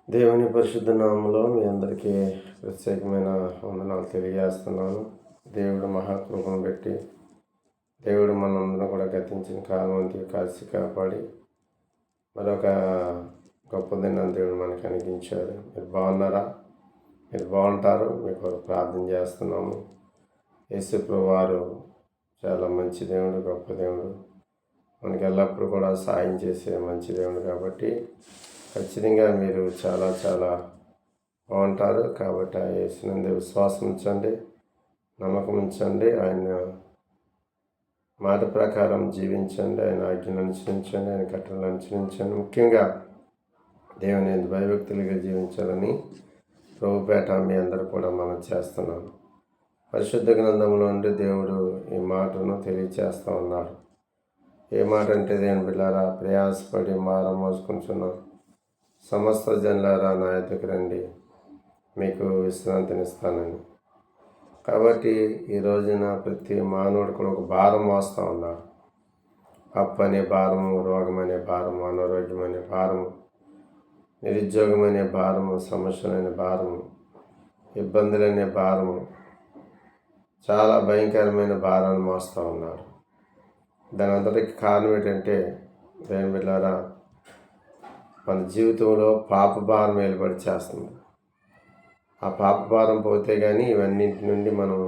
దేవుని పరిశుద్ధ నామములో మీ అందరికీ ప్రత్యేకమైన వందనాలు తెలియజేస్తున్నాను. దేవుడు మహాకృపను బట్టి దేవుడు మనందరం కూడా గతించిన కాలం అంతా కాచి కాపాడి మరొక గొప్ప దినాన్ని దేవుడు మనకు అనుగ్రహించారు. మీరు బాగున్నారా? మీరు బాగుంటారు. మీకు ప్రార్థన చేస్తున్నాము. యేసు ప్రభువారు చాలా మంచి దేవుడు, గొప్ప దేవుడు, మనకి ఎల్లప్పుడూ కూడా సాయం చేసే మంచి దేవుడు. కాబట్టి ఖచ్చితంగా మీరు చాలా చాలా బాగుంటారు. కాబట్టి ఆ యేసునందు విశ్వాసం ఉంచండి, నమ్మకం ఉంచండి, ఆయన మాట ప్రకారం జీవించండి, ఆయన ఆజ్ఞలు అనుసరించండి, ఆయన కట్టడలు అనుసరించండి. ముఖ్యంగా దేవుని భయభక్తులుగా జీవించాలని ప్రభుపేట మీ అందరూ కూడా మనం చేస్తున్నాను. పరిశుద్ధ గ్రంథంలో నుండి దేవుడు ఈ మాటను తెలియచేస్తూ ఉన్నాడు. ఏ మాట అంటే దేని బిడ్డారా, ప్రయాసపడి భారం మోసుకుంటున్నాం సమస్త జనులారా నా యొద్దకు రండి, మీకు విశ్రాంతినిస్తానని. కాబట్టి ఈ రోజున ప్రతి మానవుడు కూడా ఒక భారం మోస్తూ ఉన్నాడు. అప్పు అనే భారము, రోగం అనే భారము, అనారోగ్యం అనే భారము, నిరుద్యోగం అనే భారము, సమస్యలనే భారము, ఇబ్బందులనే భారము, చాలా భయంకరమైన భారాన్ని మోస్తూ ఉన్నాడు. దాని అంతటికి కారణం ఏంటంటే దేని బిడ్డారా, మన జీవితంలో పాప భారం ఏలుబడి చేస్తుంది. ఆ పాప భారం పోతే కానీ ఇవన్నింటి నుండి మనం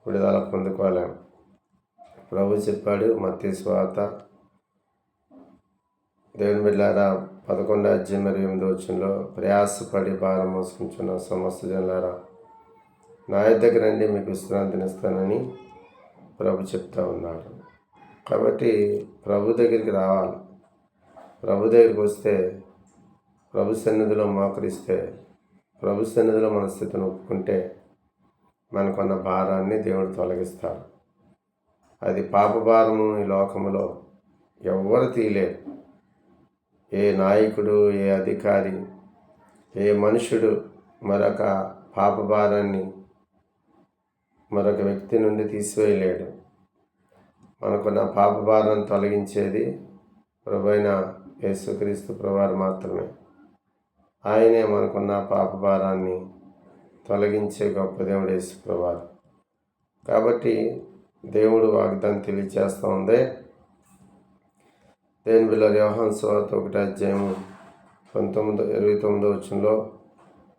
విడుదల పొందుకోలేం. ప్రభు చెప్పాడు మత్తయి సువార్త దేవుని బిడ్డలారా 11:8 ప్రయాసపడి భారం మోసుకుంటున్న సమస్త జనులారా నా యొద్దకు రండి, మీకు విశ్రాంతినిస్తానని ప్రభు చెప్తా ఉన్నాడు. కాబట్టి ప్రభు దగ్గరికి రావాలి. ప్రభు దగ్గరికి వస్తే, ప్రభు సన్నిధిలో మోకరిస్తే, ప్రభు సన్నిధిలో మన స్థితిని ఒప్పుకుంటే మనకున్న భారాన్ని దేవుడు తొలగిస్తాడు. అది పాప భారము ఈ లోకములో ఎవ్వరు తీయలేరు. ఏ నాయకుడు, ఏ అధికారి, ఏ మనుషుడు మరొక పాప భారాన్ని మరొక వ్యక్తి నుండి తీసివేయలేడు. మనకున్న పాప భారాన్ని తొలగించేది ప్రభువైన యేసుక్రీస్తు ప్రభువారు మాత్రమే. ఆయనే మనకున్న పాప భారాన్ని తొలగించే గొప్ప దేవుడు యేసు ప్రభువారు. కాబట్టి దేవుడు వాగ్దానం తెలియచేస్తూ ఉంది. దేవుని బిడ్డలారా, యోహాను సువార్త 1:29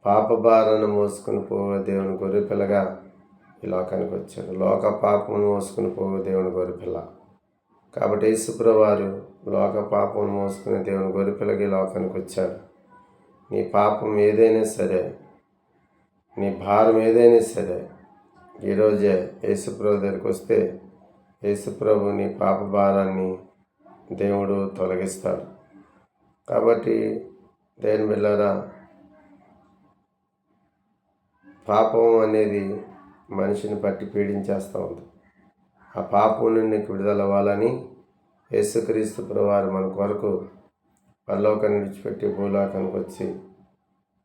పాప భారాన్ని మోసుకుని పోవే దేవుని గొర్రెపిల్లగా ఈ లోకానికి వచ్చాడు. లోక పాపమును మోసుకుని పోవే దేవుని గొర్రెపిల్ల. కాబట్టి యేసు ప్రభువారు లోక పాపమును మోసుకునే దేవుని గొర్రెపిల్లగా ఈ లోకానికి వచ్చాడు. నీ పాపం ఏదైనా సరే, నీ భారం ఏదైనా సరే, ఈరోజే యేసుప్రభు దగ్గరికి వస్తే యేసుప్రభు నీ పాప భారాన్ని దేవుడు తొలగిస్తాడు. కాబట్టి దేవుని బిడ్డలారా, పాపం అనేది మనిషిని పట్టి పీడించేస్తూ ఉంది. ఆ పాపం నుండి నీకు విడుదల అవ్వాలని యేసుక్రీస్తు ప్రభువారు మన కొరకు పరలోకాన్ని విడిచిపెట్టి భూలోకానికి వచ్చి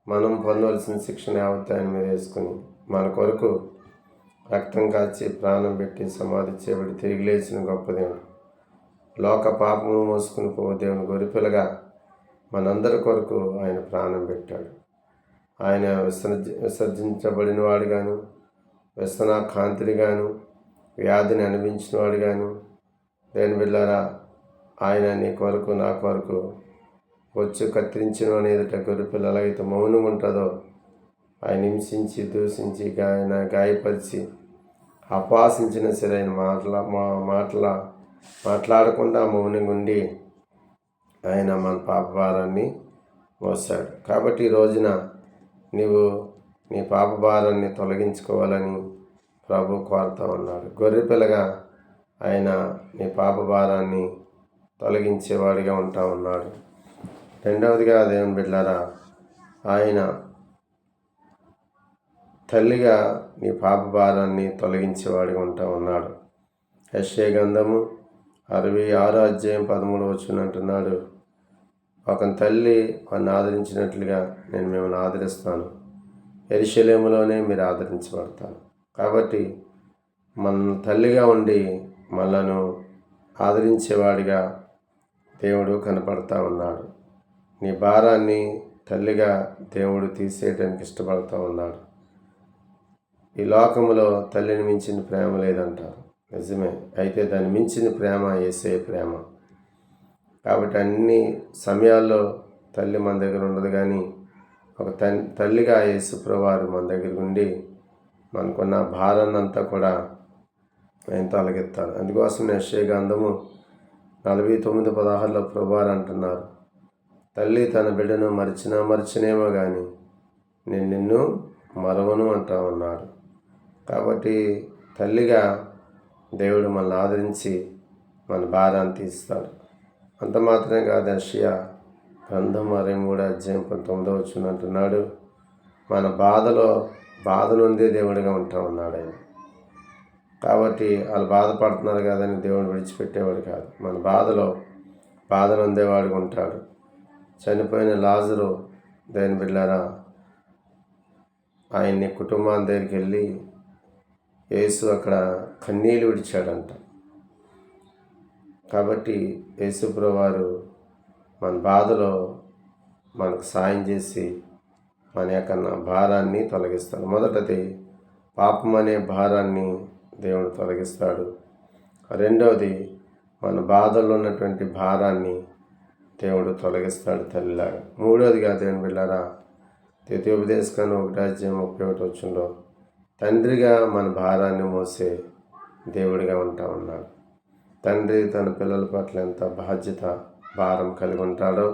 మనం పొందవలసిన శిక్షణ యావత్తు ఆయన మీద వేసుకుని మన కొరకు రక్తం కాచి ప్రాణం పెట్టి సమాధి చేయబడి తిరిగి లేచిన గొప్ప దేవుడు. లోక పాపము మోసుకుని పోవే దేవుని గొర్రెపిల్లగా మనందరి కొరకు ఆయన ప్రాణం పెట్టాడు. ఆయన విసర్జించబడిన వాడుగాను, వ్యసనాకాంతుడిగాను, వ్యాధిని అనిపించిన వాడుగాను, దేవుని బిడ్డలారా, ఆయన నీ కొరకు నా కొరకు వచ్చి కత్తిరించిన ఎదుట గొర్రెపిల్ల ఎలాగైతే మౌనం ఉంటుందో, ఆయన హింసించి దూషించి ఆయన గాయపరిచి అపహాసించిన సరే ఆయన మాట్లాడకుండా మౌనంగా ఉండి ఆయన మన పాప భారాన్ని మోసాడు. కాబట్టి ఈ రోజున నీవు నీ పాప భారాన్ని తొలగించుకోవాలని ప్రభు కోరుతా ఉన్నాడు. గొర్రెపిల్లగా ఆయన నీ పాప భారాన్ని తొలగించేవాడిగా ఉంటా ఉన్నాడు. రెండవదిగా దేవుని బిడ్డలారా, ఆయన తల్లిగా నీ పాప భారాన్ని తొలగించేవాడిగా ఉంటా ఉన్నాడు. యెషయా గ్రంథము 66:13 అంటున్నాడు, ఒక తల్లి వారిని ఆదరించినట్లుగా నేను మిమ్మల్ని ఆదరిస్తాను, యెరూషలేములోనే మీరు ఆదరించబడతారు. కాబట్టి మన తల్లిగా ఉండి మనలను ఆదరించేవాడిగా దేవుడు కనపడతా ఉన్నాడు. నీ భారాన్ని తల్లిగా దేవుడు తీసేయడానికి ఇష్టపడుతూ ఉన్నాడు. ఈ లోకంలో తల్లిని మించిన ప్రేమ లేదంటారు, నిజమే. అయితే దాన్ని మించిన ప్రేమ యేసయ్య ప్రేమ. కాబట్టి అన్ని సమయాల్లో తల్లి మన దగ్గర ఉండదు, కానీ ఒక తల్లిగా యేసుప్రభువారు మన దగ్గర ఉండి మనకున్న భారాన్ని అంతా కూడా ఆయన తొలగిస్తారు. అందుకోసం యెషయా గ్రంథము 49:16 ప్రభువారు అంటున్నారు, తల్లి తన బిడ్డను మరిచినేమో కానీ నేను నిన్ను మరవను అంటా ఉన్నాడు. కాబట్టి తల్లిగా దేవుడు మనల్ని ఆదరించి మన భారాన్ని తీస్తాడు. అంత మాత్రమే కాదు, యెషయా గ్రంథం 63:19 అంటున్నాడు, మన బాధ నుండే దేవుడిగా ఉంటా ఉన్నాడు ఆయన. కాబట్టి వాళ్ళు బాధపడుతున్నారు కదని దేవుడు విడిచిపెట్టేవాడు కాదు. మన బాధ నొందేవాడుగా ఉంటాడు. చనిపోయిన లాజరు దేవుని బిడ్డలారా, ఆయన్ని కుటుంబాన్ని దగ్గరికి వెళ్ళి యేసు అక్కడ కన్నీళ్ళు విడిచాడంట. కాబట్టి యేసుప్రభువారు మన బాధలో మనకు సాయం చేసి మన యొక్క భారాన్ని తొలగిస్తాడు. మొదటిది పాపం అనే భారాన్ని దేవుడు తొలగిస్తాడు. రెండవది మన బాధల్లో ఉన్నటువంటి భారాన్ని దేవుడు తొలగిస్తాడు తల్లిలాగా. మూడవదిగా దేవుని బిడ్డలారా, ద్వితీయోపదేశకాండం 1:31 తండ్రిగా మన భారాన్ని మోసే దేవుడిగా ఉంటా ఉన్నాడు. తండ్రి తన పిల్లల పట్ల ఎంత భారం కలిగి ఉంటాడో,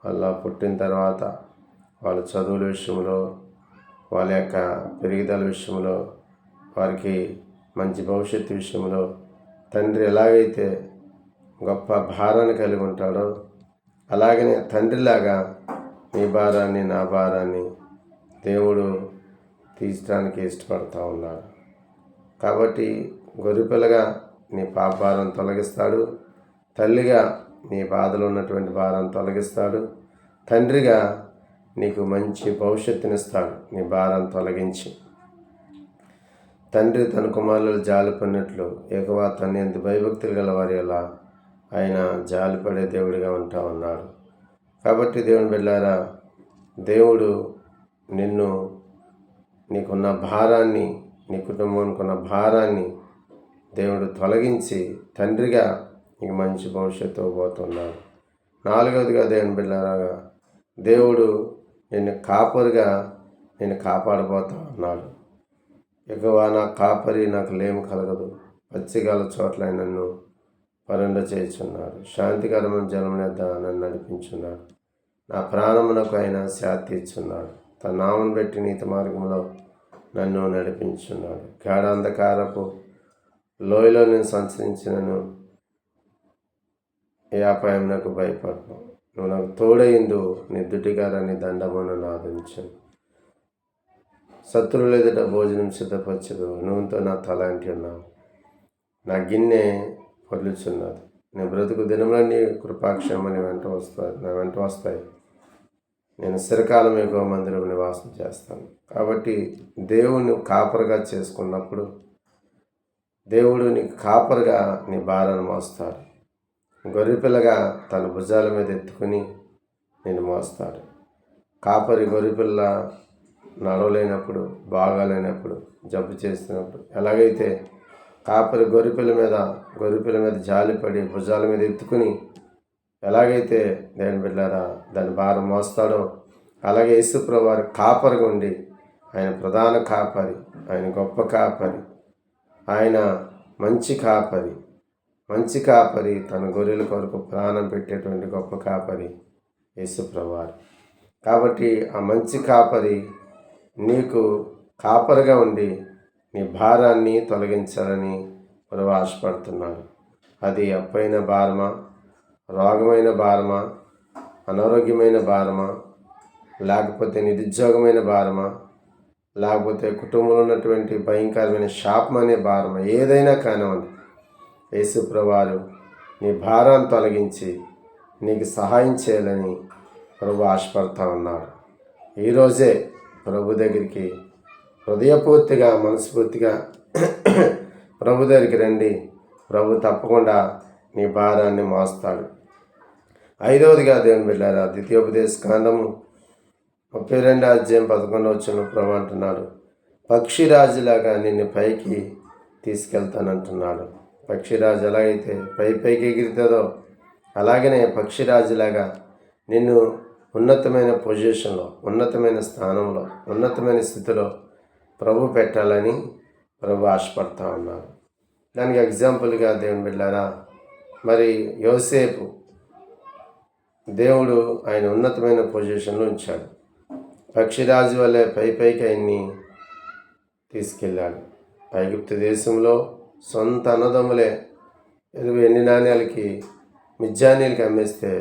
వాళ్ళ పుట్టిన తర్వాత వాళ్ళ చదువుల విషయంలో, వాళ్ళ యొక్క పెరుగుదల విషయంలో, వారికి మంచి భవిష్యత్తు విషయంలో తండ్రి ఎలాగైతే గొప్ప భారాన్ని కలిగి ఉంటాడో, అలాగనే తండ్రిలాగా నీ భారాన్ని నా భారాన్ని దేవుడు తీర్చడానికి ఇష్టపడుతూ ఉన్నాడు. కాబట్టి గొర్రెపిల్లగా నీ పాప భారం తొలగిస్తాడు, తల్లిగా నీ బాధలో ఉన్నటువంటి భారాన్ని తొలగిస్తాడు, తండ్రిగా నీకు మంచి భవిష్యత్తునిస్తాడు నీ భారాన్ని తొలగించి. తండ్రి తన కుమారులు జాలిపడినట్లు ఏకవా తన ఎంత భయభక్తులు గల వారి అలా ఆయన జాలిపడే దేవుడిగా ఉంటా ఉన్నాడు. కాబట్టి దేవుని బిడ్డలారా, దేవుడు నీకున్న భారాన్ని, నీ కుటుంబానికి ఉన్న భారాన్ని దేవుడు తొలగించి తండ్రిగా నీకు మంచి భవిష్యత్తు ఇవ్వబోతున్నాడు. నాలుగవదిగా దేవుని బిడ్డలారా, దేవుడు నిన్ను కాపరిగా కాపాడబోతా ఉన్నాడు. ఎగువ నా కాపరి, నాకు లేమి కలగదు, పచ్చిగల చోట్ల నన్ను పరుండ చేయుచున్నాడు, శాంతికరమైన జలం వద్ద నన్ను నడిపించున్నాడు, నా ప్రాణమునకు ఆయన శాంతి ఇచ్చున్నాడు, తన నామను బట్టి నీతి మార్గంలో నన్ను నడిపించున్నాడు. గాఢాంధకారపు లోయలో నేను సంచరించినను ఏ అపాయం నాకు భయపడను, నువ్వు నాకు తోడైందు, నీ దుడ్డిగారాన్ని దండమును నాదించను, శత్రువుల ఎదుట భోజనం సిద్ధపరచదు, నువ్వుతో నా తలాంటి ఉన్నావు, నా గిన్నె పొర్లుచున్నది, నేను బ్రతుకు దినములన్నీ కృపాక్షేమని నా వెంట వస్తాయి, నేను చిరకాలం ఎక్కువ మందిరం నివాసం చేస్తాను. కాబట్టి దేవుని కాపరిగా చేసుకున్నప్పుడు దేవుడు నీకు కాపరిగా నీ భారాన్ని మోస్తాడు. గొర్రెపిల్లగా తన భుజాల మీద ఎత్తుకుని నేను మోస్తాడు. కాపరి గొర్రెపిల్ల నడవలేనప్పుడు, బాగాలేనప్పుడు, జబ్బు చేస్తున్నప్పుడు ఎలాగైతే కాపరి గొర్రెపిల్ల మీద జాలిపడి భుజాల మీద ఎత్తుకుని ఎలాగైతే దేవుని బిడ్డలారా దాని భారం మోస్తాడో, అలాగే యేసుప్రభువు వారి కాపరిగా ఉండి ఆయన ప్రధాన కాపరి, ఆయన గొప్ప కాపరి, ఆయన మంచి కాపరి, తన గొర్రెల కొరకు ప్రాణం పెట్టేటువంటి గొప్ప కాపరి యేసుప్రభువు వారు. కాబట్టి ఆ మంచి కాపరి నీకు కాపరిగా ఉండి నీ భారాన్ని తొలగించాలని ప్రభు ఆశపడుతున్నాడు. అది అప్పైన భారమా, రోగమైన భారమా, అనారోగ్యమైన భారమా, లేకపోతే నిరుద్యోగమైన భారమా, లేకపోతే కుటుంబంలో ఉన్నటువంటి భయంకరమైన శాపం అనే భారమా, ఏదైనా కానివ్వండి, యేసుప్రభువు వారు నీ భారాన్ని తొలగించి నీకు సహాయం చేయాలని ప్రభు ఆశపడతా ఉన్నాడు. ఈరోజే ప్రభు దగ్గరికి హృదయపూర్తిగా, మనస్ఫూర్తిగా ప్రభు దగ్గరికి రండి. ప్రభు తప్పకుండా నీ భారాన్ని మోస్తాడు. ఐదవదిగా దేవుని బిడ్డలారా, ద్వితీయోపదేశకాండము 32:11 ప్రభు అంటున్నాడు, పక్షిరాజులాగా నిన్ను పైకి తీసుకెళ్తానంటున్నాడు. పక్షిరాజు ఎలాగైతే పైకి ఎగురుతుందో అలాగనే పక్షిరాజులాగా నిన్ను ఉన్నతమైన పొజిషన్లో, ఉన్నతమైన స్థానంలో, ఉన్నతమైన స్థితిలో ప్రభు పెట్టాలని ప్రభు ఆశపడతా ఉన్నారు. దానికి ఎగ్జాంపుల్గా దేవుని బిడ్డలారా, మరి యోసేపు దేవుడు ఆయన ఉన్నతమైన పొజిషన్లో ఉంచాడు. పక్షిరాజు వల్లే పైకి ఆయన్ని తీసుకెళ్ళాడు. ఐగుప్తు దేశంలో సొంత అన్నదమ్ములే 20 వెండి నాణ్యాలకి మిద్యానీయులకి అమ్మేస్తే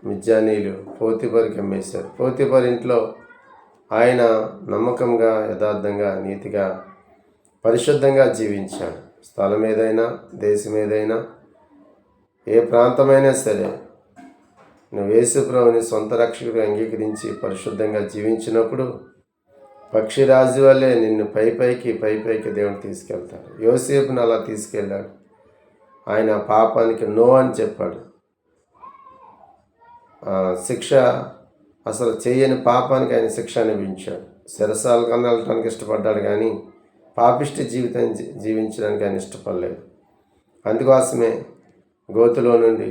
మిద్యానీయులు పోతీఫరుకి అమ్మేశారు. పోతీఫరు ఇంట్లో ఆయన నమ్మకంగా, యథార్థంగా, నీతిగా, పరిశుద్ధంగా జీవించాడు. స్థలం ఏదైనా, దేశం ఏదైనా, ఏ ప్రాంతమైనా సరే నువ్వు యేసు ప్రభువుని సొంత రక్షకుడు అంగీకరించి పరిశుద్ధంగా జీవించినప్పుడు పక్షిరాజు వల్లే నిన్ను పైకి దేవుడు తీసుకెళ్తాడు. యోసేపుని అలా తీసుకెళ్ళాడు. ఆయన పాపానికి నో అని చెప్పాడు. శిక్ష అసలు చేయని పాపానికి ఆయన శిక్ష అనిపించాడు. చెరసాల కన్నా వెళ్ళటానికి ఇష్టపడ్డాడు, కానీ పాపిష్టి జీవితం జీవించడానికి ఆయన ఇష్టపడలేదు. అందుకోసమే గోతులో నుండి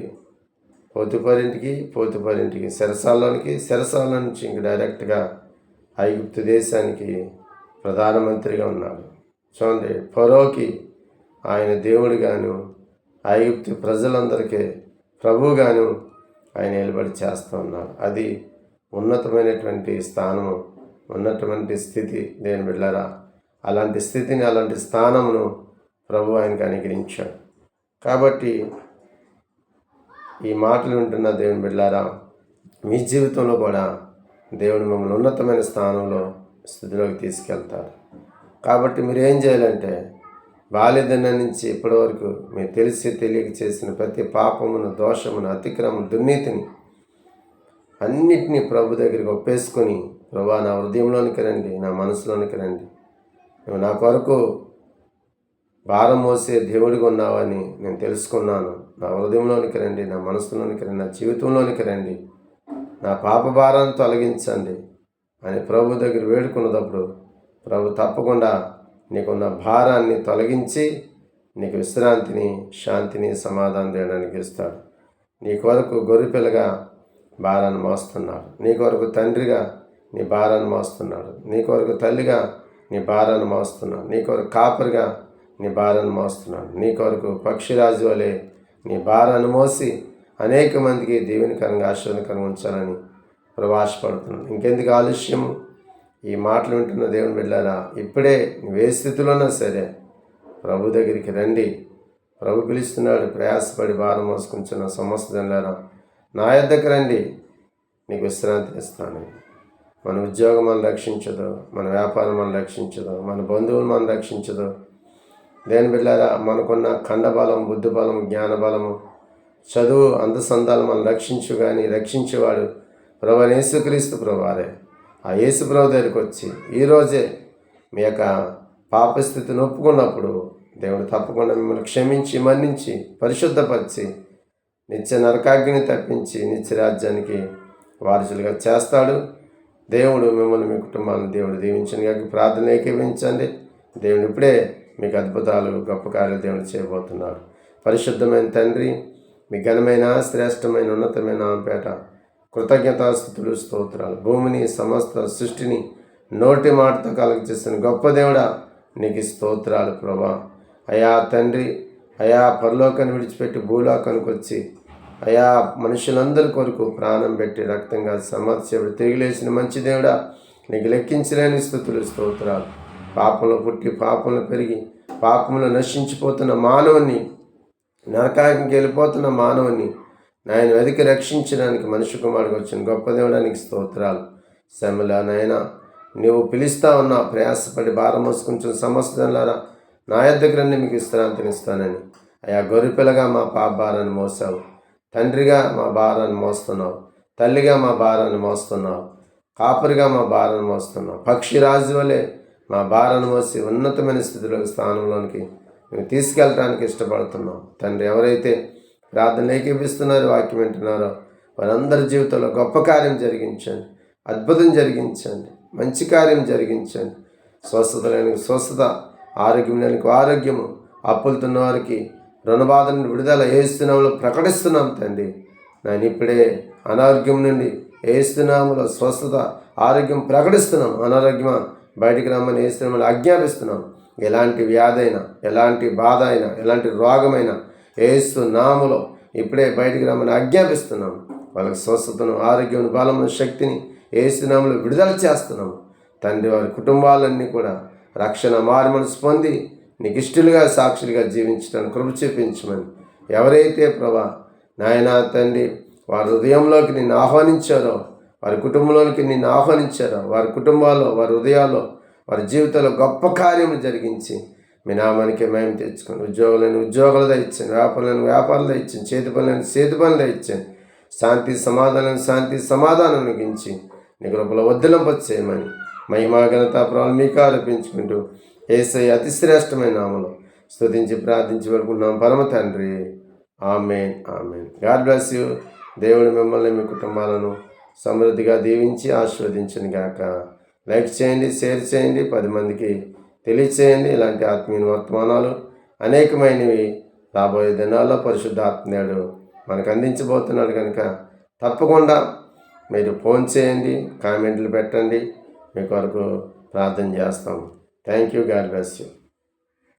పోతీఫరింటికి చెరసాల నుంచి ఇంక డైరెక్ట్గా ఐగుప్తు దేశానికి ప్రధానమంత్రిగా ఉన్నాడు. చూడండి, ఫరోకి ఆయన దేవుడిగాను, ఐగుప్తు ప్రజలందరికీ ప్రభువుగాను ఆయన నిలబడి చేస్తూ ఉన్నాడు. అది ఉన్నతమైనటువంటి స్థానము, ఉన్నటువంటి స్థితి. దేని బిడ్డలారా, అలాంటి స్థితిని, అలాంటి స్థానమును ప్రభు ఆయనకు అనుగ్రహించాడు. కాబట్టి ఈ మాటలు వింటున్న దేవుని బిడ్డలారా, మీ జీవితంలో కూడా దేవుడు మిమ్మల్ని ఉన్నతమైన స్థితిలోకి తీసుకెళ్తాడు. కాబట్టి మీరు ఏం చేయాలంటే, బాల్యదినం నుంచి ఇప్పటి వరకు మీరు తెలిసి తెలియక చేసిన ప్రతి పాపమును, దోషమును, అతిక్రమం, దుర్నీతిని అన్నిటినీ ప్రభు దగ్గరికి ఒప్పేసుకొని, ప్రభా నా హృదయంలోనికి రండి, నా మనసులోనికి రండి, నువ్వు నా కొరకు భారం మోసే దేవుడిగా ఉన్నావని నేను తెలుసుకున్నాను, నా హృదయంలోనికి రండి, నా మనసులోనికి రండి, నా జీవితంలోనికి రండి, నా పాప భారాన్ని తొలగించండి అని ప్రభు దగ్గర వేడుకున్నప్పుడు ప్రభు తప్పకుండా నీకున్న భారాన్ని తొలగించి నీకు విశ్రాంతిని, శాంతిని, సమాధానం చేయడానికి ఇస్తాడు. నీ కొరకు గొర్రెపిల్లగా భారాన్ని మోస్తున్నాడు. నీ కొరకు తండ్రిగా నీ భారాన్ని మోస్తున్నాడు. నీ కొరకు తల్లిగా నీ భారాన్ని మోస్తున్నాడు. నీ కొరకు కాపరిగా నీ భారాన్ని మోస్తున్నాడు. నీ కొరకు పక్షిరాజు వలె నీ భారాన్ని మోసి అనేక మందికి దీవెనకరంగా, ఆశీర్వాదకరంగా ఉంచాలని ప్రభు ఆశపడుతున్నాడు. ఇంకెందుకు ఆలస్యము? ఈ మాటలు వింటున్న దేవుని బిడ్డలారా, ఇప్పుడే నువ్వే స్థితిలోనా సరే ప్రభు దగ్గరికి రండి. ప్రభు పిలుస్తున్నాడు. ప్రయాసపడి భారం మోసుకుంటున్న సమస్త జనులారా, నా యొద్దకు రండి, నీకు విశ్రాంతిని ఇస్తాను. మన ఉద్యోగం మనం రక్షించదు, మన వ్యాపారం మనం రక్షించదు, మన బంధువులు మనం రక్షించదు. దేని బిడ్డలారా, మనకున్న ఖండబలం, బుద్ధిబలం, జ్ఞానబలము, చదువు, అందసందాలు మనం రక్షించు, కానీ రక్షించేవాడు ప్రభు యేసుక్రీస్తు ప్రభువారే. ఆ యేసు ప్రభు దగ్గరికి వచ్చి ఈరోజే మీ యొక్క పాపస్థితిని ఒప్పుకున్నప్పుడు దేవుడు తప్పకుండా మిమ్మల్ని క్షమించి, మన్నించి, పరిశుద్ధపరిచి, నిత్య నరకాగ్ని తప్పించి నిత్య రాజ్యానికి వారసులుగా చేస్తాడు. దేవుడు మిమ్మల్ని, మీ కుటుంబాలను దేవుడు దీవించని కాక ప్రార్థన ఏకీవించండి. దేవుడు ఇప్పుడే మీకు అద్భుతాలు, గొప్ప కార్యాలు దేవుడు చేయబోతున్నాడు. పరిశుద్ధమైన తండ్రి, మీ ఘనమైన, శ్రేష్టమైన, ఉన్నతమైన నామపేట కృతజ్ఞతాస్తుతులు, స్తోత్రాలు. భూమిని, సమస్త సృష్టిని నోటి మాటతో కలగచేసిన గొప్ప దేవుడా, నీకు స్తోత్రాలు ప్రభా. అయా తండ్రి, అయా పరలోకాన్ని విడిచిపెట్టి భూలోకానికి వచ్చి అయా మనుషులందరి కొరకు ప్రాణం పెట్టి రక్తంగా సమర్చేవుడు తిరిగి లేచిన మంచి దేవుడా, నీకు లెక్కించలేని స్తుతులు, స్తోత్రాలు. పాపంలో పుట్టి, పాపంలో పెరిగి, పాపంలో నశించిపోతున్న మానవుని, నరకానికి వెళ్ళిపోతున్న మానవుని నాయన వెతికి రక్షించడానికి మనిషి కుమారుడికి వచ్చిన గొప్ప దేవుడానికి స్తోత్రాలు. శ్రమలా నాయన నీవు పిలుస్తా ఉన్నా, ప్రయాసపడి భారం మోసుకుంటున్న సమస్త జనులారా, నా యొద్దకు రండి, మీకు విశ్రాంతినిస్తానని. అయా గొర్రెపిల్లగా మా పాప భారాన్ని మోసావు, తండ్రిగా మా భారాన్ని మోస్తున్నావు, తల్లిగా మా భారాన్ని మోస్తున్నావు, కాపరిగా మా భారాన్ని మోస్తున్నావు, పక్షిరాజు వలె మా భారాన్ని మోసి ఉన్నతమైన స్థితిలోకి, స్థానంలోనికి మేము తీసుకెళ్ళటానికి ఇష్టపడుతున్నాం తండ్రి. ఎవరైతే ప్రార్థన ఏకీపిస్తున్నారో, వాక్యం వింటున్నారో వారందరి జీవితంలో గొప్ప కార్యం జరిగించండి. అద్భుతం జరిగించండి, మంచి కార్యం జరిగించండి. స్వస్థత లేని స్వస్థత, ఆరోగ్యం లేని ఆరోగ్యము, అప్పులుతున్న వారికి రుణబాధ నుండి విడుదల ఏస్తున్నాములో ప్రకటిస్తున్నాం తండ్రి. నేను ఇప్పుడే అనారోగ్యం నుండి ఏస్తున్నాములో స్వస్థత, ఆరోగ్యం ప్రకటిస్తున్నాం. అనారోగ్యమా బయటికి రమ్మని ఏస్తున్నాములు ఆజ్ఞాపిస్తున్నాం. ఎలాంటి వ్యాధి అయినా, ఎలాంటి బాధ అయినా, ఎలాంటి రోగమైనా ఏస్తున్నాములో ఇప్పుడే బయటికి రమ్మని ఆజ్ఞాపిస్తున్నాం. వాళ్ళకి స్వస్థతను, ఆరోగ్యం, బలమును, శక్తిని ఏసునామములో విడుదల చేస్తున్నాము తండ్రి. వారి కుటుంబాలన్నీ కూడా రక్షణ మారు మనసు పొంది నీకు ఇష్టలుగా, సాక్షులుగా జీవించడానికి కృప చూపించమని, ఎవరైతే ప్రభా నాయనా తండ్రి వారి హృదయంలోకి నిన్ను ఆహ్వానించారో, వారి కుటుంబంలోనికి నిన్ను ఆహ్వానించారో, వారి కుటుంబాల్లో, వారి హృదయాల్లో, వారి జీవితంలో గొప్ప కార్యములు జరిగించి మీ నామానికి మేము తెచ్చుకోండి. ఉద్యోగులను ఉద్యోగాలు దయచ్చండి, వ్యాపారులను వ్యాపారాలు దయచ్చండి, చేతి పనులను చేతి పనులు దయచ్చండి, శాంతి సమాధానం ముగించి నీ కృపలో వద్దులంపచేయమని మహిమా ఘనత ప్రభావం మీకు ఆరోపించుకుంటూ యేసయ్య అతి శ్రేష్టమైన నామములో స్తుతించి ప్రార్థించి వేడుకుంటున్నాం పరమ తండ్రి. Amen, amen. God bless you. దేవుడు మిమ్మల్ని, మీ కుటుంబాలను సమృద్ధిగా దీవించి ఆశీర్వదించును గాక. లైక్ చేయండి, షేర్ చేయండి, 10 మందికి తెలియచేయండి. ఇలాంటి ఆత్మీయ వర్తమానాలు అనేకమైనవి రాబోయే దినాల్లో పరిశుద్ధాత్మేయుడు మనకు అందించబోతున్నాడు కనుక తప్పకుండా మీరు ఫోన్ చేయండి, కామెంట్లు పెట్టండి, మీ కొరకు ప్రార్థన చేస్తాం. Thank you. God bless you.